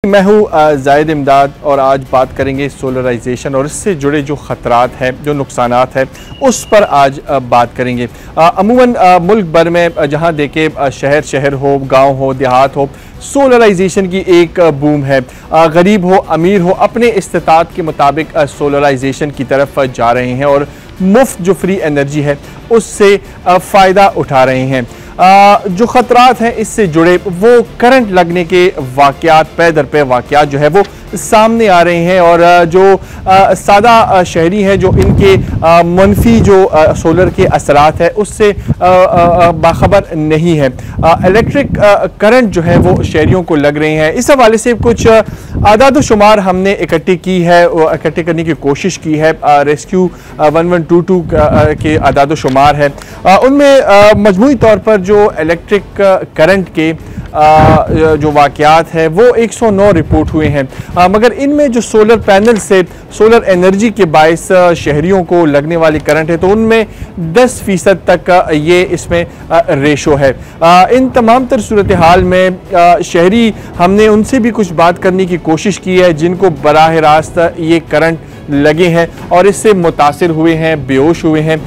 मैं हूँ जायद इमदाद और आज बात करेंगे सोलराइजेशन और इससे जुड़े जो ख़तरात हैं, जो नुकसानात हैं, उस पर आज बात करेंगे। अमूमन मुल्क भर में जहाँ देखें शहर हो, गांव हो, देहात हो, सोलराइजेशन की एक बूम है। गरीब हो, अमीर हो, अपने इस्तिताअत के मुताबिक सोलराइजेशन की तरफ जा रहे हैं और मुफ्त जो फ्री एनर्जी है उससे फ़ायदा उठा रहे हैं। जो ख़तरात हैं इससे जुड़े वो करंट लगने के वाक़यात, पे दर पे वाक़यात जो है वो सामने आ रहे हैं और जो सादा शहरी हैं जो इनके मनफी जो सोलर के असरात है उससे बाखबर नहीं है। इलेक्ट्रिक करंट जो है वो शहरियों को लग रहे हैं। इस हवाले से कुछ आदाद शुमार हमने इकट्ठी की है, इकट्ठे करने की कोशिश की है। रेस्क्यू 1122 के आदाद शुमार है, उनमें मजमूई तौर पर जो इलेक्ट्रिक करंट के जो वाक़यात है वो 109 रिपोर्ट हुए हैं, मगर इनमें जो सोलर पैनल से सोलर एनर्जी के बायस शहरियों को लगने वाली करंट है तो उनमें 10% तक ये इसमें रेशो है। इन तमाम तर सूरत हाल में शहरी, हमने उनसे भी कुछ बात करने की कोशिश की है जिनको बराह रास्त ये करंट लगे हैं और इससे मुतासिर हुए हैं, बेहोश हुए हैं।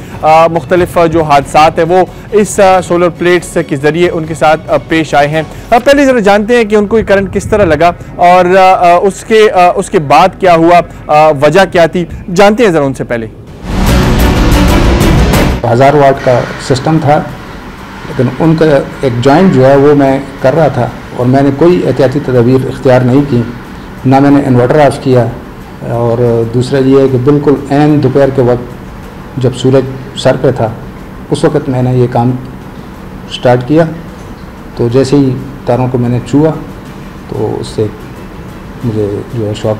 मुख्तलिफ जो हादसात हैं वो इस सोलर प्लेट्स के ज़रिए उनके साथ पेश आए हैं। पहले ज़रा जानते हैं कि उनको ये करंट किस तरह लगा और उसके बाद क्या हुआ, वजह क्या थी, जानते हैं ज़रा उनसे। पहले 1000 वाट का सिस्टम था, लेकिन उनका एक जॉइंट जो है वो मैं कर रहा था और मैंने कोई एहतियाती तदबीर इख्तियार नहीं की, ना मैंने इन्वर्टर ऑफ किया। और दूसरा ये है कि बिल्कुल ऐन दोपहर के वक्त जब सूरज सर पे था उस वक्त मैंने ये काम स्टार्ट किया, तो जैसे ही तारों को मैंने छुआ तो उससे मुझे जो है शॉक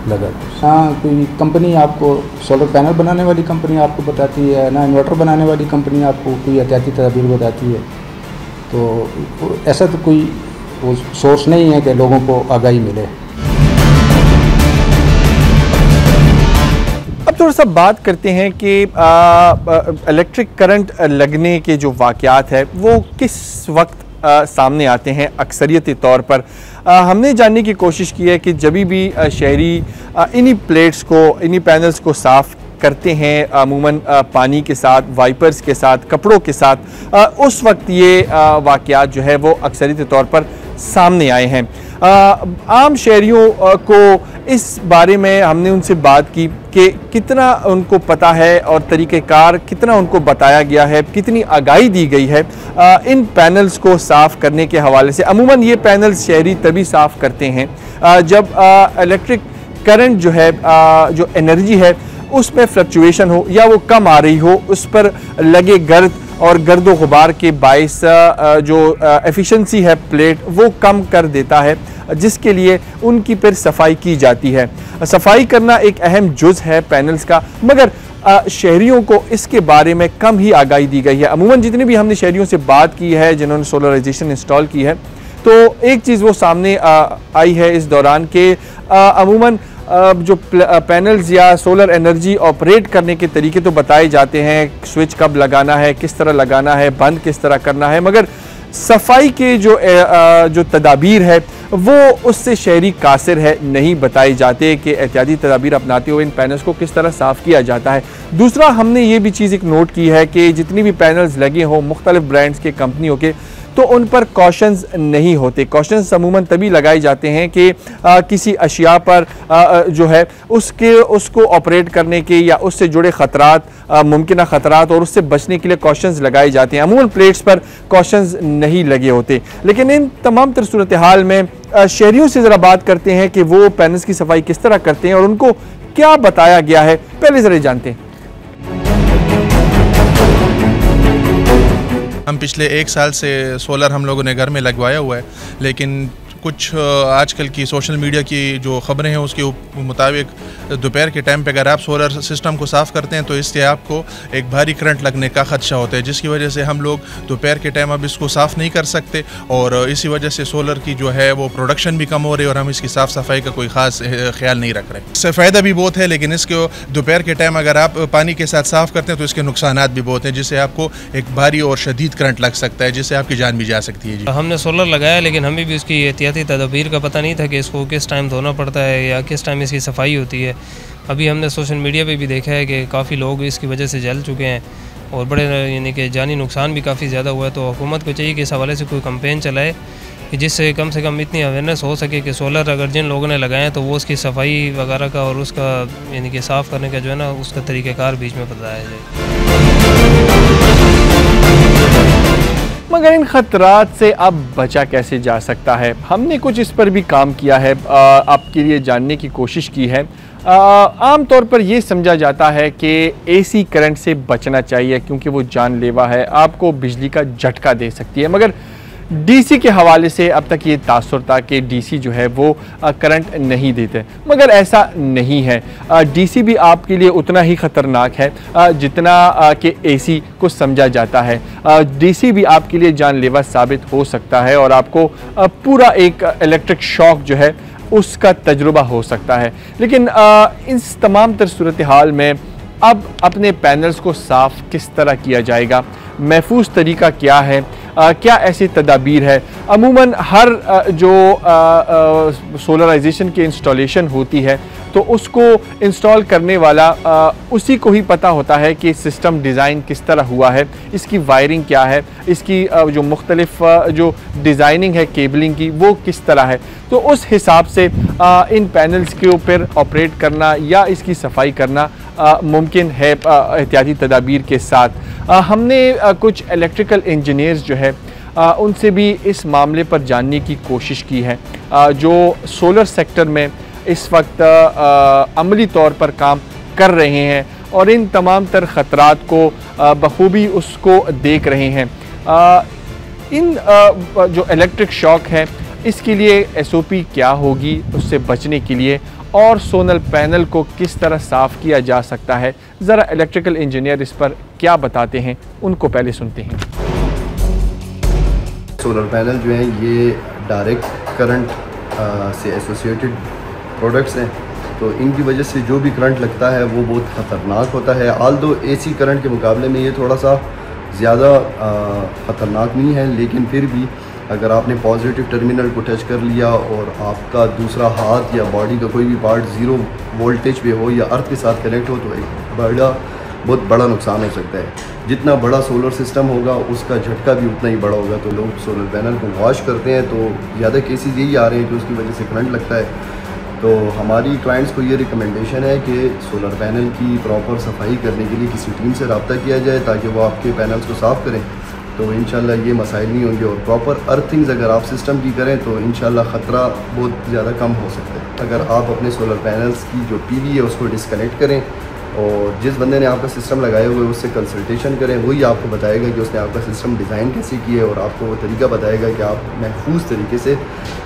लगा। हाँ, कोई कंपनी आपको सोलर पैनल बनाने वाली कंपनी आपको बताती है, ना इन्वर्टर बनाने वाली कंपनी आपको कोई एहतियाती तदबीर बताती है, तो ऐसा तो कोई वो सोर्स नहीं है कि लोगों को आगाही मिले। थोड़ा सा बात करते हैं कि इलेक्ट्रिक करंट लगने के जो वाक़यात है वो किस वक्त सामने आते हैं। अक्सरियती तौर पर हमने जानने की कोशिश की है कि जब भी शहरी इन्हीं प्लेट्स को, इन्हीं पैनल्स को साफ़ करते हैं, अमूमन पानी के साथ, वाइपर्स के साथ, कपड़ों के साथ, उस वक्त ये वाक़यात जो है वो अक्सरियती तौर पर सामने आए हैं। आम शहरियों को इस बारे में हमने उनसे बात की कि कितना उनको पता है और तरीक़ेकार कितना उनको बताया गया है, कितनी आगाही दी गई है इन पैनल्स को साफ़ करने के हवाले से। अमूमन ये पैनल्स शहरी तभी साफ़ करते हैं जब इलेक्ट्रिक करंट जो है, जो एनर्जी है उसमें फ्लक्चुएशन हो या वो कम आ रही हो, उस पर लगे गर्द और गर्दो गुबार के बाइस जो एफिशिएंसी है प्लेट वो कम कर देता है, जिसके लिए उनकी फिर सफाई की जाती है। सफाई करना एक अहम जुज़ है पैनल्स का, मगर शहरियों को इसके बारे में कम ही आगाही दी गई है। अमूमन जितने भी हमने शहरियों से बात की है जिन्होंने सोलराइजेशन इंस्टॉल की है, तो एक चीज़ वो सामने आई है इस दौरान के अमूमन जो पैनल्स या सोलर एनर्जी ऑपरेट करने के तरीके तो बताए जाते हैं, स्विच कब लगाना है, किस तरह लगाना है, बंद किस तरह करना है, मगर सफाई के जो तदाबीर है वो उससे शहरी कासिर है, नहीं बताए जाते कि एहतियाती तदाबीर अपनाते हुए इन पैनल्स को किस तरह साफ़ किया जाता है। दूसरा, हमने ये भी चीज़ एक नोट की है कि जितनी भी पैनल्स लगे हों मुख्तलिफ ब्रांड्स के, कंपनियों के, तो उन पर कॉशंस नहीं होते। कॉशंस अमूमन तभी लगाए जाते हैं कि किसी अशिया पर जो है उसको ऑपरेट करने के या उससे जुड़े ख़तरात, मुमकिन ख़तरात और उससे बचने के लिए कॉशंस लगाए जाते हैं। अमूमन प्लेट्स पर कॉशंस नहीं लगे होते। लेकिन इन तमाम तर सूरत हाल में शहरियों से ज़रा बात करते हैं कि वो पैनल्स की सफाई किस तरह करते हैं और उनको क्या बताया गया है। पहले ज़रा जानते हैं। हम पिछले 1 साल से सोलर हम लोगों ने घर में लगवाया हुआ है, लेकिन कुछ आजकल की सोशल मीडिया की जो ख़बरें हैं उसके मुताबिक दोपहर के टाइम पे अगर आप सोलर सिस्टम को साफ़ करते हैं तो इससे आपको एक भारी करंट लगने का ख़दशा होता है, जिसकी वजह से हम लोग दोपहर के टाइम अब इसको साफ़ नहीं कर सकते और इसी वजह से सोलर की जो है वो प्रोडक्शन भी कम हो रही है और हम इसकी साफ़ सफाई का कोई ख़ास ख्याल नहीं रख रहे। इससे फ़ायदा भी बहुत है, लेकिन इसको दोपहर के टाइम अगर आप पानी के साथ साफ़ करते हैं तो इसके नुकसानात भी बहुत हैं, जिससे आपको एक भारी और शदीद करंट लग सकता है, जिससे आपकी जान भी जा सकती है। जी, हमने सोलर लगाया लेकिन हमें भी उसकी एहतियाती एहतियाती तदबीर का पता नहीं था कि इसको किस टाइम धोना पड़ता है या किस टाइम इसकी सफाई होती है। अभी हमने सोशल मीडिया पे भी देखा है कि काफ़ी लोग इसकी वजह से जल चुके हैं और बड़े यानी कि जानी नुकसान भी काफ़ी ज़्यादा हुआ है। तो हुकूमत को चाहिए कि इस हवाले से कोई कैंपेन चलाए कि जिससे कम से कम इतनी अवेयरनेस हो सके कि सोलर अगर जिन लोगों ने लगाए तो वो उसकी सफाई वगैरह का और उसका यानी कि साफ़ करने का जो है ना उसका तरीक़ाकार बीच में बताया जाए। मगर इन ख़तरात से अब बचा कैसे जा सकता है, हमने कुछ इस पर भी काम किया है, आपके लिए जानने की कोशिश की है। आम तौर पर ये समझा जाता है कि एसी करंट से बचना चाहिए क्योंकि वो जानलेवा है, आपको बिजली का झटका दे सकती है। मगर डीसी के हवाले से अब तक ये तासुर था कि डीसी जो है वो करंट नहीं देते, मगर ऐसा नहीं है। डीसी भी आपके लिए उतना ही ख़तरनाक है जितना कि एसी को समझा जाता है। डीसी भी आपके लिए जानलेवा साबित हो सकता है और आपको पूरा एक इलेक्ट्रिक शॉक जो है उसका तजुर्बा हो सकता है। लेकिन इस तमाम तर सूरत हाल में अब अपने पैनल्स को साफ़ किस तरह किया जाएगा, महफूज तरीका क्या है, क्या ऐसी तदाबीर है। अमूमन हर जो सोलराइजेशन की इंस्टॉलेशन होती है तो उसको इंस्टॉल करने वाला उसी को ही पता होता है कि सिस्टम डिज़ाइन किस तरह हुआ है, इसकी वायरिंग क्या है, इसकी जो मुख्तलिफ जो डिज़ाइनिंग है केबलिंग की वो किस तरह है। तो उस हिसाब से इन पैनल्स के ऊपर ऑपरेट करना या इसकी सफाई करना मुमकिन है एहतियाती तदाबीर के साथ। हमने कुछ इलेक्ट्रिकल इंजीनियर्स जो है उनसे भी इस मामले पर जानने की कोशिश की है जो सोलर सेक्टर में इस वक्त अमली तौर पर काम कर रहे हैं और इन तमाम तर ख़तरात को बखूबी उसको देख रहे हैं। इन जो इलेक्ट्रिक शॉक है इसके लिए SOP क्या होगी उससे बचने के लिए और सोलर पैनल को किस तरह साफ़ किया जा सकता है, ज़रा इलेक्ट्रिकल इंजीनियर इस पर क्या बताते हैं, उनको पहले सुनते हैं। सोलर पैनल जो हैं ये डायरेक्ट करंट से एसोसिएटेड प्रोडक्ट्स हैं, तो इनकी वजह से जो भी करंट लगता है वो बहुत ख़तरनाक होता है। आल्दो AC करंट के मुकाबले में ये थोड़ा सा ज़्यादा ख़तरनाक नहीं है, लेकिन फिर भी अगर आपने पॉजिटिव टर्मिनल को टच कर लिया और आपका दूसरा हाथ या बॉडी का कोई भी पार्ट ज़ीरो वोल्टेज पे हो या अर्थ के साथ कनेक्ट हो तो एक बहुत बड़ा नुकसान हो सकता है। जितना बड़ा सोलर सिस्टम होगा उसका झटका भी उतना ही बड़ा होगा। तो लोग सोलर पैनल को वॉश करते हैं तो ज़्यादा केसेस यही आ रहे हैं कि उसकी वजह से करंट लगता है। तो हमारी क्लाइंट्स को ये रिकमेंडेशन है कि सोलर पैनल की प्रॉपर सफाई करने के लिए किसी टीम से रब्ता किया जाए ताकि वो आपके पैनल्स को साफ़ करें, तो इंशाल्लाह ये मसाइल नहीं होंगे। और प्रॉपर अर्थिंग्स अगर आप सिस्टम की करें तो इंशाल्लाह ख़तरा बहुत ज़्यादा कम हो सकता है। अगर आप अपने सोलर पैनल्स की जो PV है उसको डिस्कनेक्ट करें और जिस बंदे ने आपका सिस्टम लगाया हुआ है उससे कंसल्टेशन करें, वही आपको बताएगा कि उसने आपका सिस्टम डिज़ाइन कैसे किया है और आपको वो तरीका बताएगा कि आप महफूज तरीके से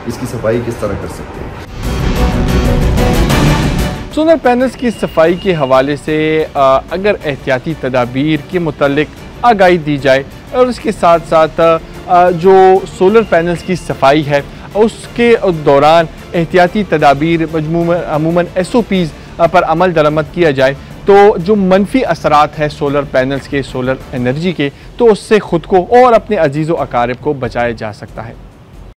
इसकी सफाई किस तरह कर सकते हैं। सोलर पैनल्स की सफाई के हवाले से अगर एहतियाती तदाबीर के मुतालिक आगाही दी जाए और उसके साथ साथ जो सोलर पैनल्स की सफाई है उसके दौरान एहतियाती तदाबीर अमूमन SOPs पर अमल दरामद किया जाए तो जो मनफी असरात हैं सोलर पैनल्स के, सोलर एनर्जी के, तो उससे ख़ुद को और अपने अजीज़ व अकारिब को बचाया जा सकता है।